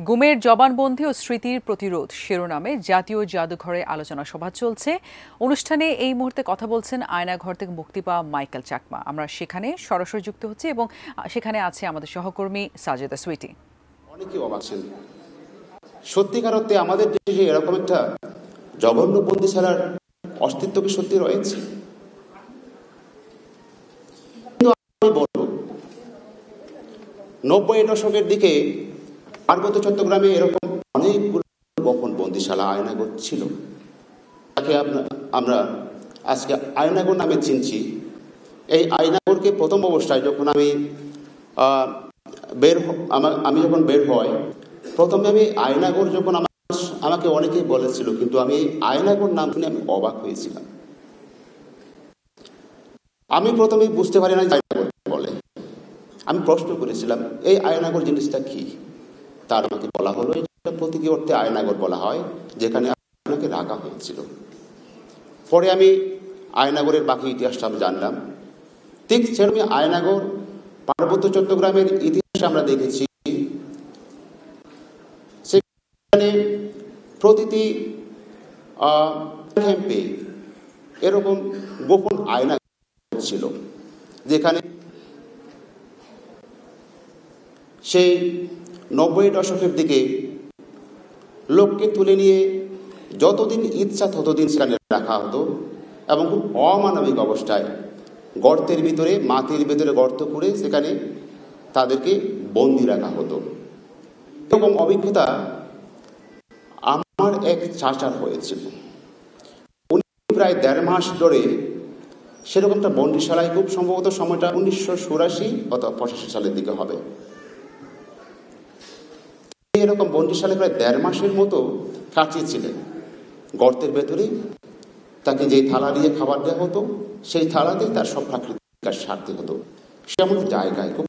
গুমের জবানবন্দি ও স্মৃতির প্রতিরোধ শিরোনামে জাতীয় জাদুঘরে আলোচনা সভা চলছে। অনুষ্ঠানে এই মুহূর্তে কথা বলছেন আয়নাঘর থেকে মুক্তি পাওয়া মাইকেল চাকমা। আমরা সেখানে সরাসরি যুক্ত হচ্ছি এবং সেখানে আছে আমাদের সহকর্মী সাজেদা সুইটি। অনেকেই অবাক ছিলেন, সত্যিকার অর্থে আমাদের দেশে এরকম একটা জঘন্য বন্দিশালার অস্তিত্ব কি সত্যি রয়েছে? আমি বলবো 90-এর দশকের দিকে পার্বত্য চট্টগ্রামে এরকম অনেকগুলো গোপন বন্দিশালা আয়নাঘর ছিল। তাকে আমরা আজকে আয়নাঘর নামে চিনছি। এই আয়নাঘরকে প্রথম অবস্থায় যখন আমি যখন বের হই, প্রথমে আমি আয়নাঘর যখন আমাকে অনেকেই বলেছিল, কিন্তু আমি আয়নাঘর নাম শুনে আমি অবাক হয়েছিলাম। আমি প্রথমে বুঝতে পারি না আয়নাঘর বলে। আমি প্রশ্ন করেছিলাম এই আয়নাঘর জিনিসটা কি। তার আমাকে বলা হলো এটা প্রতীকী অর্থে আয়নাঘর বলা হয়, যেখানে আপনাকে রাখা হয়েছিল। পরে আমি আয়নাঘরের বাকি ইতিহাসটা আমি জানলাম। ঠিক সেরকম আয়নাঘর পার্বত্য চট্টগ্রামের ইতিহাসে আমরা দেখেছি, সেখানে প্রতিটি ক্যাম্পে এরকম গোপন আয়নাঘর ছিল, যেখানে সেই 90-এর দশকের দিকে লোককে তুলে নিয়ে যতদিন ইচ্ছা ততদিন সেখানে রাখা হতো এবং খুব অমানবিক অবস্থায় গর্তের ভিতরে, মাটির ভিতরে গর্ত করে সেখানে তাদেরকে বন্দি রাখা হতো। এরকম অভিজ্ঞতা আমার এক চাচার হয়েছিল। উনি প্রায় 1.5 মাস ধরে সেরকমটা বন্দিশালায়, খুব সম্ভবত সময়টা 1984 অথবা 85 সালের দিকে হবে, এরকম বন্দিশালায় প্রায় 1.5 মাসের মতো কাটিয়েছিলেন। গর্তের ভেতরে তাকে যে থালা দিয়ে খাবার দেওয়া হতো, সেই থালাতেই তার সব প্রাকৃতিক সারতে হতো। সেমন জায়গায় খুব